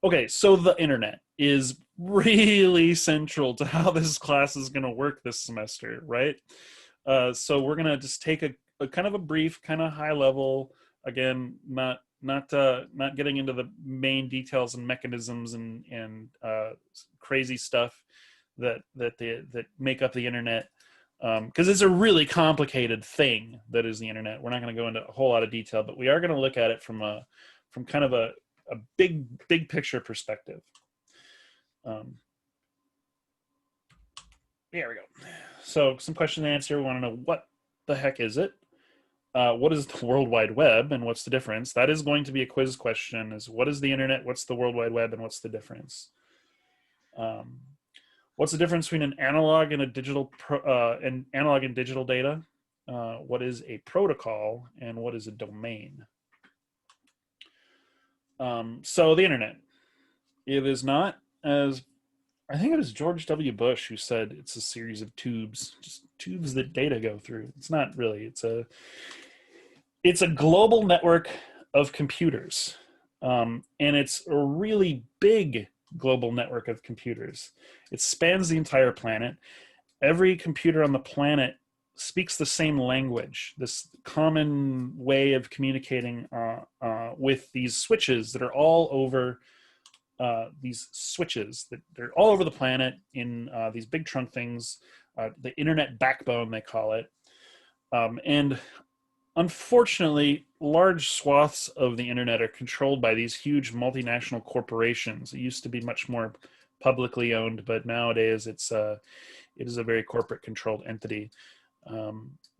Okay, so the internet is really central to how this class is going to work this semester, right? So we're going to just take a kind of a brief, kind of high level, again, not getting into the main details and mechanisms and crazy stuff that make up the internet, because it's a really complicated thing that is the internet. We're not going to go into a whole lot of detail, but we are going to look at it from kind of a big picture perspective. There we go. So some question and answer. We want to know what the heck is it? What is the World Wide Web and what's the difference? That is going to be a quiz question. Is what is the internet? What's the World Wide Web and what's the difference? What's the difference between an analog and a digital analog and digital data? What is a protocol and what is a domain? So the internet. It is not, as I think it was George W. Bush who said, it's a series of tubes, just tubes that data go through. It's not really. It's a global network of computers, and it's a really big global network of computers. It spans the entire planet. Every computer on the planet speaks the same language, this common way of communicating with these switches that are all over these switches that they're all over the planet in these big trunk things, the internet backbone, they call it. And unfortunately, large swaths of the internet are controlled by these huge multinational corporations. It used to be much more publicly owned, but nowadays it is a very corporate controlled entity.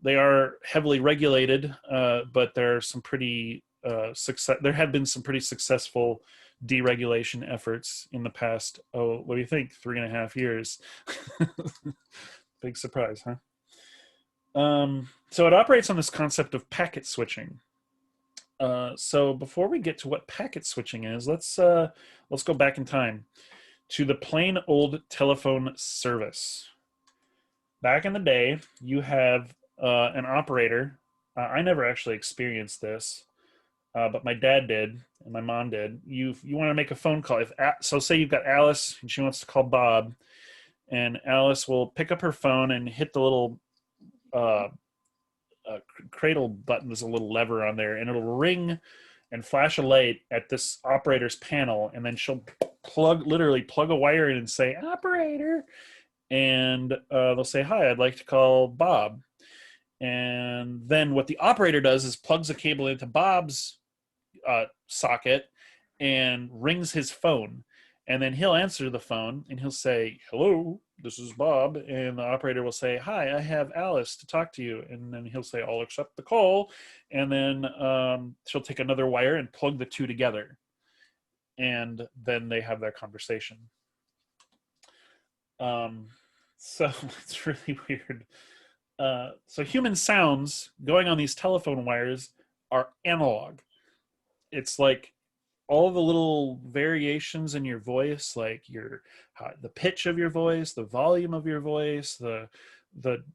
They are heavily regulated, but there are some pretty there have been some pretty successful deregulation efforts in the past, what do you think, 3.5 years? Big surprise, huh? So it operates on this concept of packet switching. So before we get to what packet switching is, let's go back in time to the plain old telephone service. Back in the day, you have an operator. I never actually experienced this, but my dad did and my mom did. You want to make a phone call. So say you've got Alice and she wants to call Bob, and Alice will pick up her phone and hit the little cradle button. There's a little lever on there, and it'll ring and flash a light at this operator's panel, and then she'll literally plug a wire in and say, "Operator," and they'll say, "Hi, I'd like to call Bob." And then what the operator does is plugs a cable into Bob's socket and rings his phone. And then he'll answer the phone and he'll say, "Hello, this is Bob." And the operator will say, "Hi, I have Alice to talk to you." And then he'll say, "I'll accept the call." And then she'll take another wire and plug the two together. And then they have their conversation. So it's really weird. So human sounds going on these telephone wires are analog. It's like all the little variations in your voice, like the pitch of your voice, the volume of your voice, the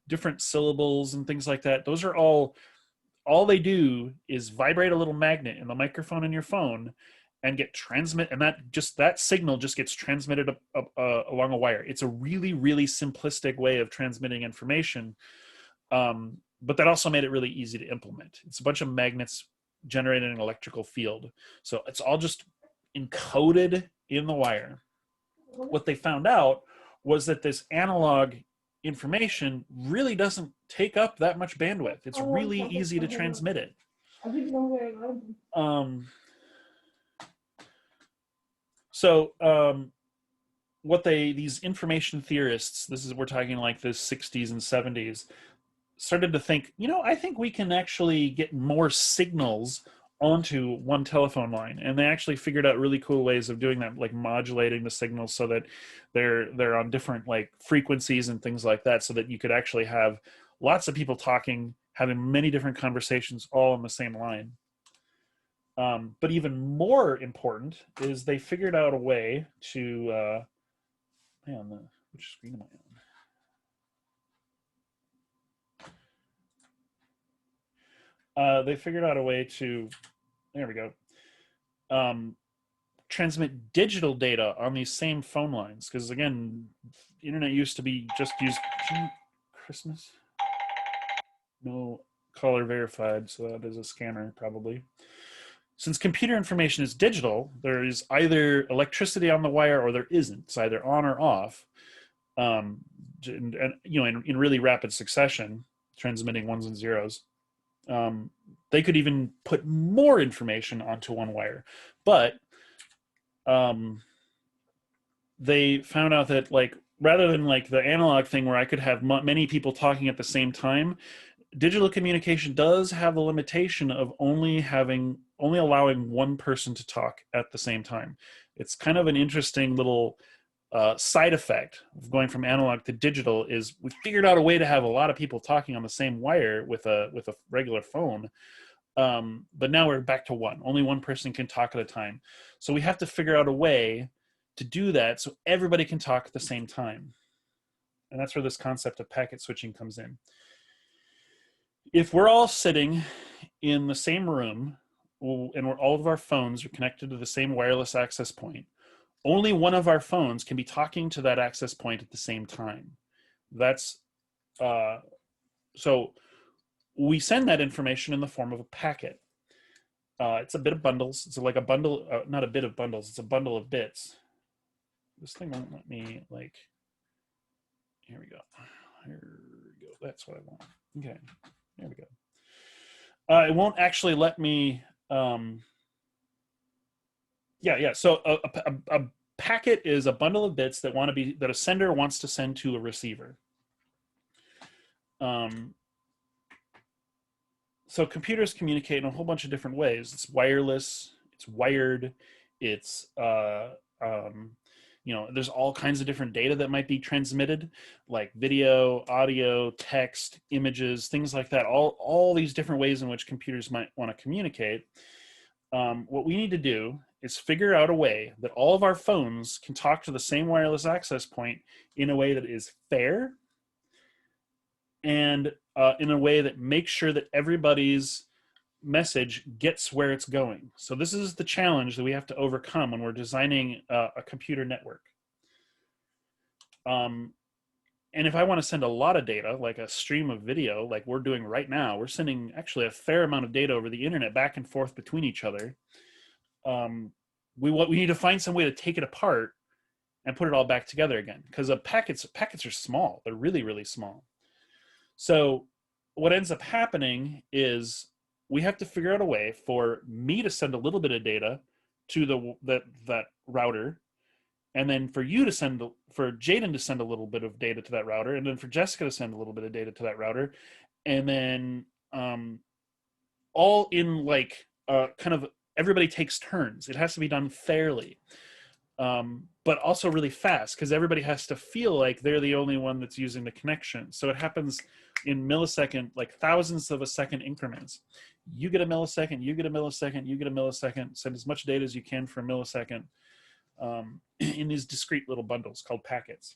different syllables and things like that. Those are all they do is vibrate a little magnet in the microphone in your phone and and that signal just gets transmitted along a wire. It's a really, really simplistic way of transmitting information. But that also made it really easy to implement. It's a bunch of magnets generating an electrical field. So it's all just encoded in the wire. What they found out was that this analog information really doesn't take up that much bandwidth. It's really easy to transmit it. These information theorists, we're talking like the 60s and 70s, started to think, I think we can actually get more signals onto one telephone line. And they actually figured out really cool ways of doing that, like modulating the signals so that they're on different like frequencies and things like that, so that you could actually have lots of people talking, having many different conversations all on the same line. But even more important is they figured out a way to which screen am I on? They figured out a way to, there we go, transmit digital data on these same phone lines. Because again, the internet used to be just used Christmas. No caller verified, so that is a scammer probably. Since computer information is digital, there is either electricity on the wire or there isn't. It's either on or off. And you know, in really rapid succession, transmitting ones and zeros. They could even put more information onto one wire, but they found out that, like, rather than like the analog thing where I could have many people talking at the same time, digital communication does have the limitation of only allowing one person to talk at the same time. It's kind of an interesting little side effect of going from analog to digital. Is we figured out a way to have a lot of people talking on the same wire with a regular phone, but now we're back to one. Only one person can talk at a time. So we have to figure out a way to do that so everybody can talk at the same time. And that's where this concept of packet switching comes in. If we're all sitting in the same room and all of our phones are connected to the same wireless access point, only one of our phones can be talking to that access point at the same time. That's so we send that information in the form of a packet. It's a bit of bundles. It's like a bundle, not a bit of bundles. It's a bundle of bits. This thing won't let me, like, here we go. Here we go. That's what I want. Okay, there we go. It won't actually let me, yeah. So a packet is a bundle of bits that that a sender wants to send to a receiver. So computers communicate in a whole bunch of different ways. It's wireless, it's wired, it's you know, there's all kinds of different data that might be transmitted, like video, audio, text, images, things like that. All these different ways in which computers might want to communicate. What we need to do is figure out a way that all of our phones can talk to the same wireless access point in a way that is fair and in a way that makes sure that everybody's message gets where it's going. So this is the challenge that we have to overcome when we're designing a computer network. And if I want to send a lot of data, like a stream of video, like we're doing right now, we're sending actually a fair amount of data over the internet back and forth between each other. We need to find some way to take it apart and put it all back together again, because packets are small. They're really, really small. So what ends up happening is we have to figure out a way for me to send a little bit of data to that router, and then for Jaden to send a little bit of data to that router, and then for Jessica to send a little bit of data to that router, and then all in like kind of everybody takes turns. It has to be done fairly, but also really fast, because everybody has to feel like they're the only one that's using the connection. So it happens in millisecond, like thousandths of a second increments. You get a millisecond, you get a millisecond, you get a millisecond. Send as much data as you can for a millisecond in these discrete little bundles called packets.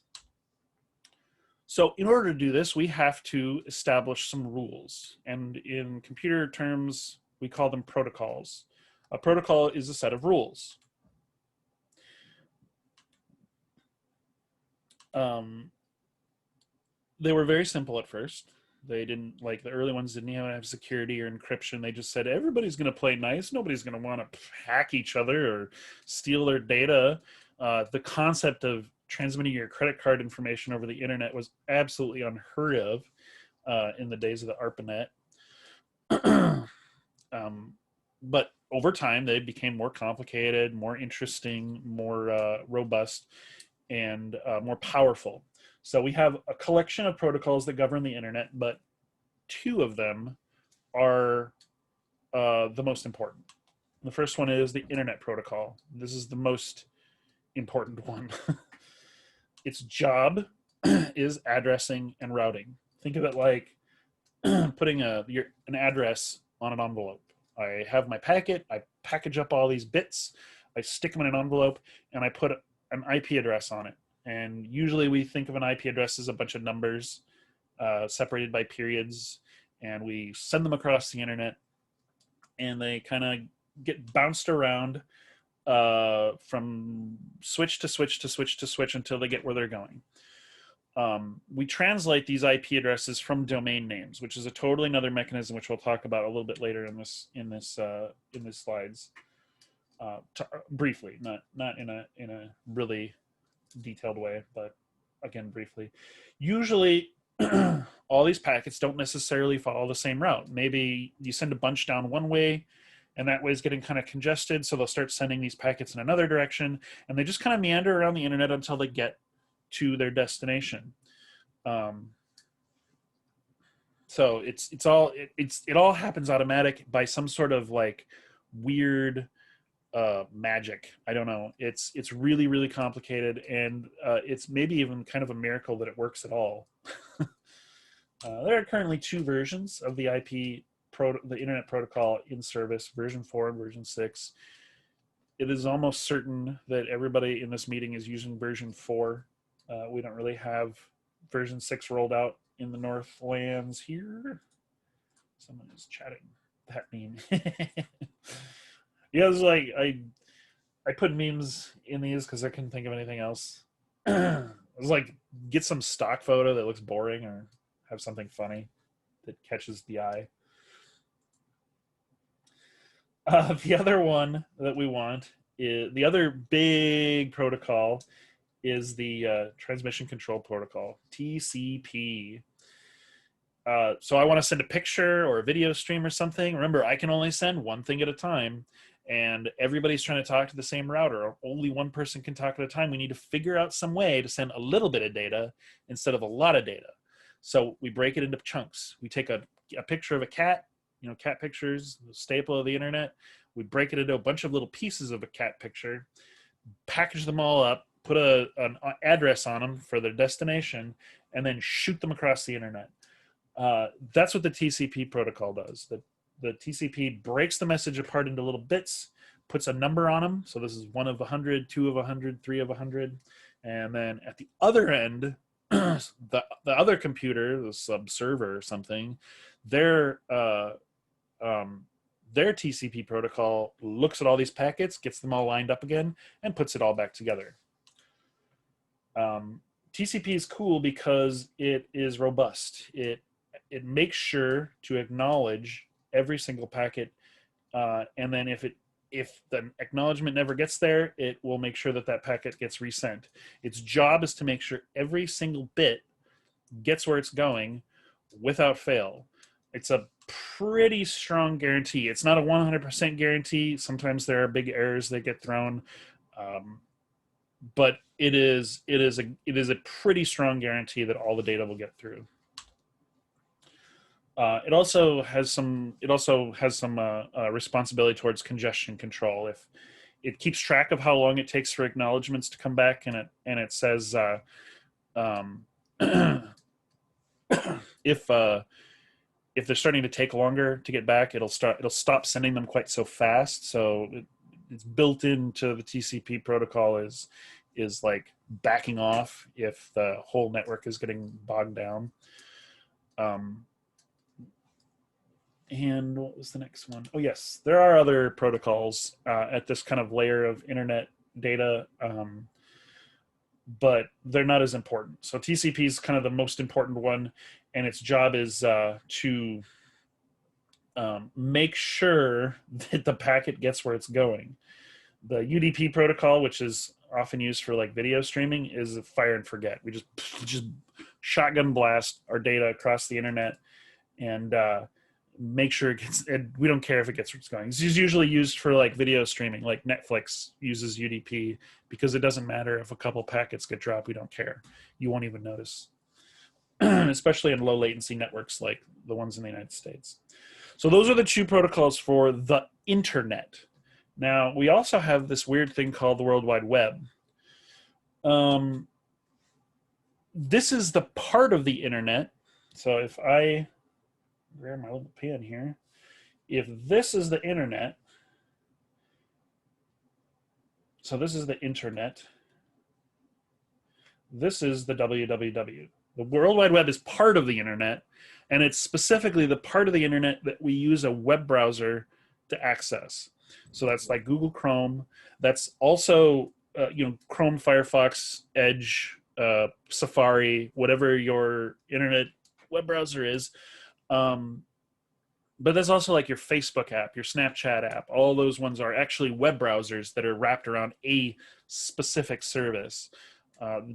So in order to do this, we have to establish some rules. And in computer terms, we call them protocols. A protocol is a set of rules. They were very simple at first. They didn't, like the early ones didn't even have security or encryption. They just said everybody's going to play nice. Nobody's going to want to hack each other or steal their data. The concept of transmitting your credit card information over the internet was absolutely unheard of in the days of the ARPANET. But over time, they became more complicated, more interesting, more robust, and more powerful. So we have a collection of protocols that govern the internet, but two of them are the most important. The first one is the Internet Protocol. This is the most important one. Its job is addressing and routing. Think of it like putting an address on an envelope. I have my packet, I package up all these bits, I stick them in an envelope, and I put an IP address on it. And usually we think of an IP address as a bunch of numbers separated by periods, and we send them across the internet, and they kind of get bounced around from switch to switch to switch to switch until they get where they're going. We translate these IP addresses from domain names, which is a totally another mechanism, which we'll talk about a little bit later in this slides, briefly, not in a really detailed way, but again briefly. Usually, all these packets don't necessarily follow the same route. Maybe you send a bunch down one way, and that way is getting kind of congested, so they'll start sending these packets in another direction, and they just kind of meander around the internet until they get to their destination. So it all happens automatic by some sort of like weird magic. I don't know. It's really, really complicated, and it's maybe even kind of a miracle that it works at all. There are currently 2 versions of the the Internet Protocol in service, version 4 and version 6. It is almost certain that everybody in this meeting is using version 4. We don't really have version 6 rolled out in the Northlands here. Someone is chatting. That meme. Yeah, it was like I put memes in these because I couldn't think of anything else. I was like, get some stock photo that looks boring or have something funny that catches the eye. The other one that we want is the other big protocol is the Transmission Control Protocol, TCP. So I want to send a picture or a video stream or something. Remember, I can only send one thing at a time, and everybody's trying to talk to the same router, or only one person can talk at a time. We need to figure out some way to send a little bit of data instead of a lot of data. So we break it into chunks. We take a picture of a cat, cat pictures, the staple of the internet. We break it into a bunch of little pieces of a cat picture, package them all up, put an address on them for their destination, and then shoot them across the internet. That's what the TCP protocol does. The TCP breaks the message apart into little bits, puts a number on them. So this is 1 of 100, 2 of 100, 3 of 100. And then at the other end, the other computer, the subserver or something, their TCP protocol looks at all these packets, gets them all lined up again, and puts it all back together. TCP is cool because it is robust. It makes sure to acknowledge every single packet, and then if the acknowledgement never gets there, it will make sure that packet gets resent. Its job is to make sure every single bit gets where it's going without fail. It's a pretty strong guarantee. It's not a 100% guarantee. Sometimes there are big errors that get thrown, but it is a pretty strong guarantee that all the data will get through. It also has some responsibility towards congestion control. If it keeps track of how long it takes for acknowledgements to come back, and it says if they're starting to take longer to get back, it'll stop sending them quite so fast. So it's built into the TCP protocol is like backing off if the whole network is getting bogged down. And what was the next one? Oh yes, there are other protocols at this kind of layer of internet data, but they're not as important. So TCP is kind of the most important one, and its job is to make sure that the packet gets where it's going. The UDP protocol, which is often used for like video streaming, is a fire and forget. We just shotgun blast our data across the internet and make sure it gets, we don't care if it gets where it's going. It's usually used for like video streaming, like Netflix uses UDP because it doesn't matter if a couple packets get dropped. We don't care. You won't even notice, especially in low latency networks like the ones in the United States. So those are the 2 protocols for the internet. Now, we also have this weird thing called the World Wide Web. This is the part of the internet. So if I grab my little pen here, if this is the internet, so this is the internet, this is the www. The World Wide Web is part of the internet, and it's specifically the part of the internet that we use a web browser to access. So that's like Google Chrome. That's also, Chrome, Firefox, Edge, Safari, whatever your internet web browser is. But there's also like your Facebook app, your Snapchat app. All those ones are actually web browsers that are wrapped around a specific service.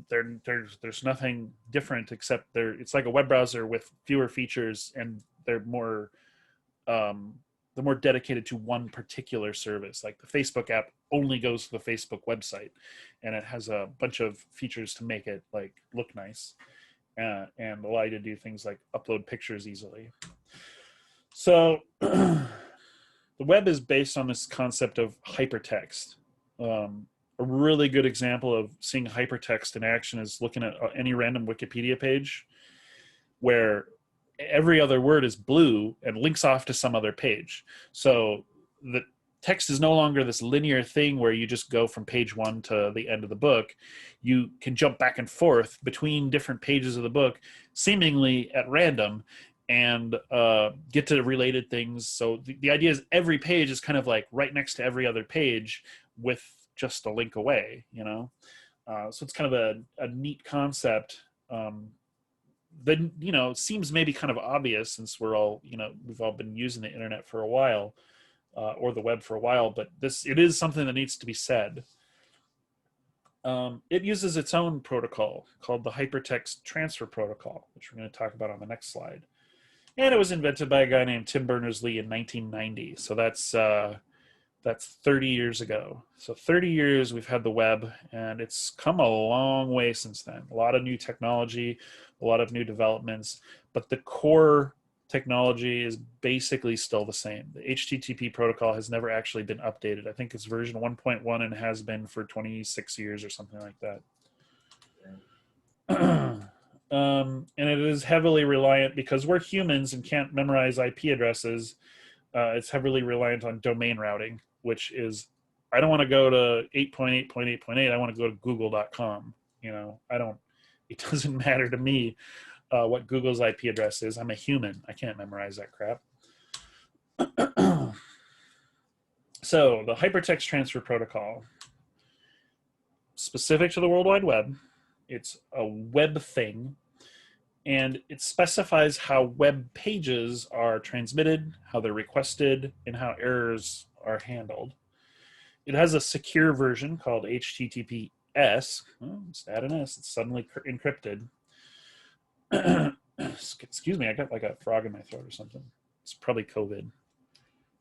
There's nothing different except it's like a web browser with fewer features, and they're more dedicated to one particular service. Like the Facebook app only goes to the Facebook website, and it has a bunch of features to make it like look nice, and allow you to do things like upload pictures easily. So the web is based on this concept of hypertext. A really good example of seeing hypertext in action is looking at any random Wikipedia page where every other word is blue and links off to some other page. So the text is no longer this linear thing where you just go from page 1 to the end of the book. You can jump back and forth between different pages of the book, seemingly at random, and get to related things. So the idea is every page is kind of like right next to every other page with just a link away, So it's kind of a neat concept that, seems maybe kind of obvious since we've all been using the internet for a while, or the web for a while, but it is something that needs to be said. It uses its own protocol called the Hypertext Transfer Protocol, which we're going to talk about on the next slide. And it was invented by a guy named Tim Berners-Lee in 1990. So that's 30 years ago. So 30 years we've had the web, and it's come a long way since then. A lot of new technology, a lot of new developments, but the core technology is basically still the same. The HTTP protocol has never actually been updated. I think it's version 1.1 and has been for 26 years or something like that. And it is heavily reliant, because we're humans and can't memorize IP addresses. It's heavily reliant on domain routing, which is, I don't want to go to 8.8.8.8. I want to go to google.com. It doesn't matter to me what Google's IP address is. I'm a human. I can't memorize that crap. So the Hypertext Transfer Protocol, specific to the World Wide Web. It's a web thing, and it specifies how web pages are transmitted, how they're requested, and how errors are handled. It has a secure version called HTTPS. Oh, just add an S. It's suddenly encrypted. Excuse me, I got like a frog in my throat or something. It's probably COVID.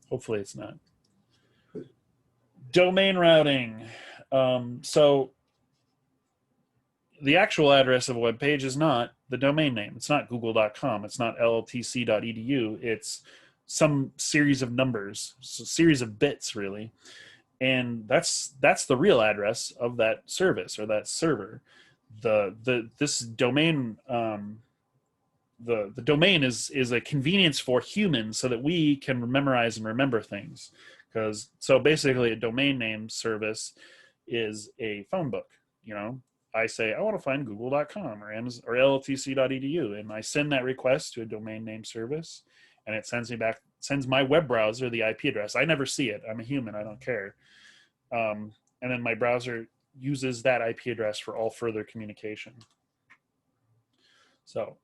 Hopefully it's not. Domain routing. So the actual address of a web page is not the domain name. It's not google.com. It's not LLTC.edu. It's some series of numbers, so a series of bits, really. And that's the real address of that service or that server. This domain, the domain is a convenience for humans so that we can memorize and remember things. So basically a domain name service is a phone book. I say, I want to find google.com or LLTC.edu, and I send that request to a domain name service, and it sends my web browser the IP address. I never see it. I'm a human. I don't care. And then my browser uses that IP address for all further communication. So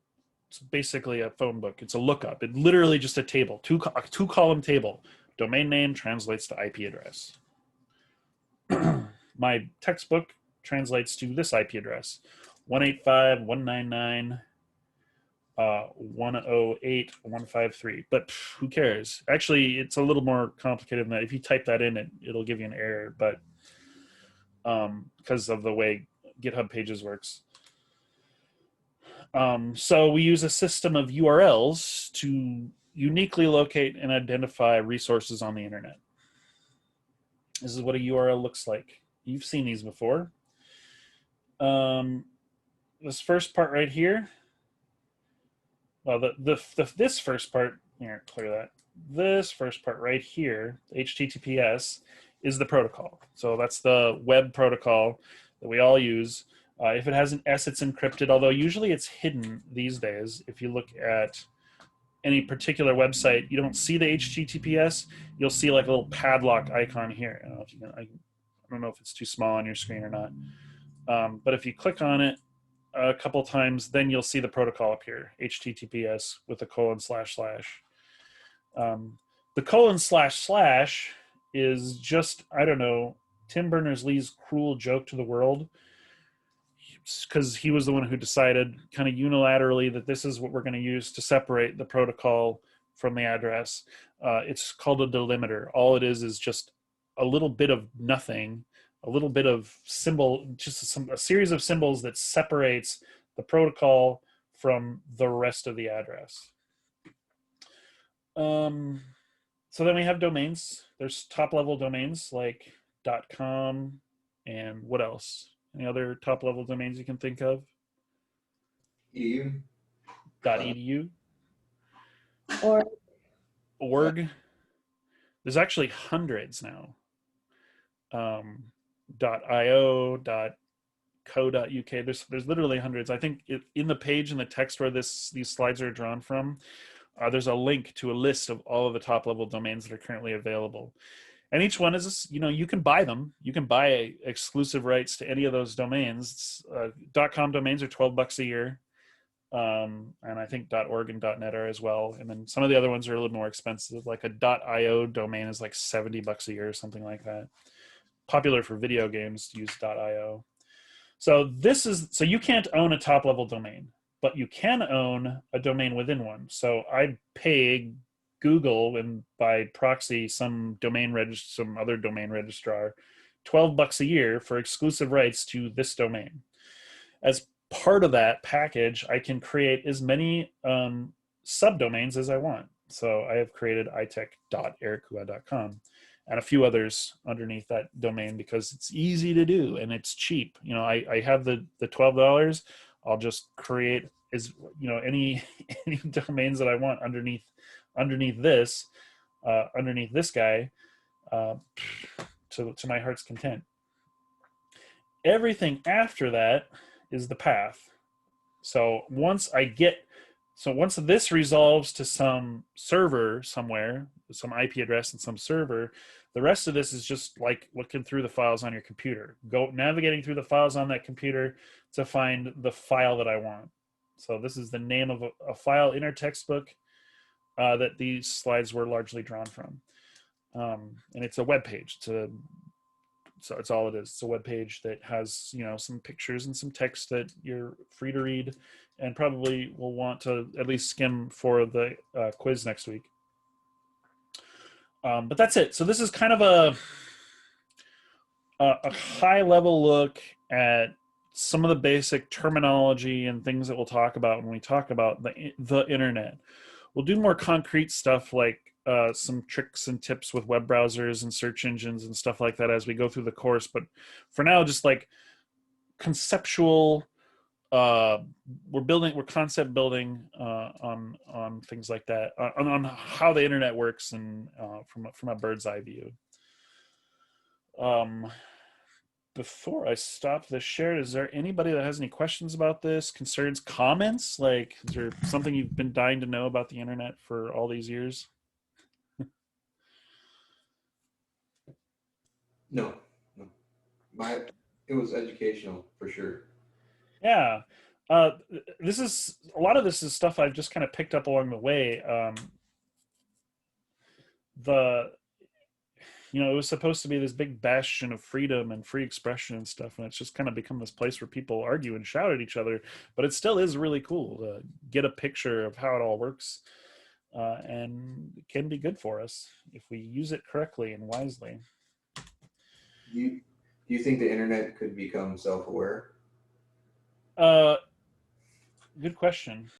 it's basically a phone book. It's a lookup. It's literally just a table, a two-column table. Domain name translates to IP address. My textbook translates to this IP address, 185.199.108.153. But who cares? Actually, it's a little more complicated than that. If you type that in, it'll give you an error, but because of the way GitHub Pages works. So we use a system of URLs to uniquely locate and identify resources on the internet. This is what a URL looks like. You've seen these before. This first part right here, well, this first part, here, clear that. This first part right here, HTTPS, is the protocol. So that's the web protocol that we all use. If it has an S, it's encrypted, although usually it's hidden these days. If you look at any particular website, you don't see the HTTPS. You'll see like a little padlock icon here. I don't know if you can, I don't know if it's too small on your screen or not. But if you click on it a couple times, then you'll see the protocol appear, HTTPS with a :// The :/ is just, I don't know, Tim Berners-Lee's cruel joke to the world, because he was the one who decided kind of unilaterally that this is what we're going to use to separate the protocol from the address. It's called a delimiter. All it is just a little bit of nothing, a little bit of symbol, just a series of symbols that separates the protocol from the rest of the address. So then we have domains. There's top-level domains like .com and what else? Any other top-level domains you can think of? EU. .edu. Org. There's actually hundreds now. .io, .co.uk. There's literally hundreds. I think in the page in the text where these slides are drawn from, there's a link to a list of all of the top-level domains that are currently available. And each one is, you can buy them. You can buy exclusive rights to any of those domains. .com domains are $12 a year. And I think .org and .net are as well. And then some of the other ones are a little more expensive. Like a .io domain is like $70 a year or something like that. Popular for video games to use .io. So you can't own a top-level domain, but you can own a domain within one. So I pay Google and by proxy some other domain registrar $12 a year for exclusive rights to this domain. As part of that package, I can create as many subdomains as I want. So I have created itech.ericua.com and a few others underneath that domain because it's easy to do and it's cheap. I have the $12. I'll just create any domains that I want underneath this guy to my heart's content. Everything after that is the path. So once this resolves to some server somewhere, some IP address and some server, the rest of this is just like looking through the files on your computer, navigating through the files on that computer to find the file that I want. So this is the name of a file in our textbook that these slides were largely drawn from. And it's a web page. So it's all it is. It's a web page that has, some pictures and some text that you're free to read and probably will want to at least skim for the quiz next week. But that's it. So this is kind of a high-level look at some of the basic terminology and things that we'll talk about when we talk about the internet. We'll do more concrete stuff like some tricks and tips with web browsers and search engines and stuff like that as we go through the course. But for now, just like conceptual, we're concept building on things like that, on how the internet works and from a bird's eye view. Before I stop the share, is there anybody that has any questions about this, concerns, comments? Like, is there something you've been dying to know about the internet for all these years? No. It was educational for sure. Yeah. This is a lot of this is stuff I've just kind of picked up along the way. It was supposed to be this big bastion of freedom and free expression and stuff, and it's just kind of become this place where people argue and shout at each other. But it still is really cool to get a picture of how it all works, and it can be good for us if we use it correctly and wisely. Do you think the internet could become self-aware? Good question.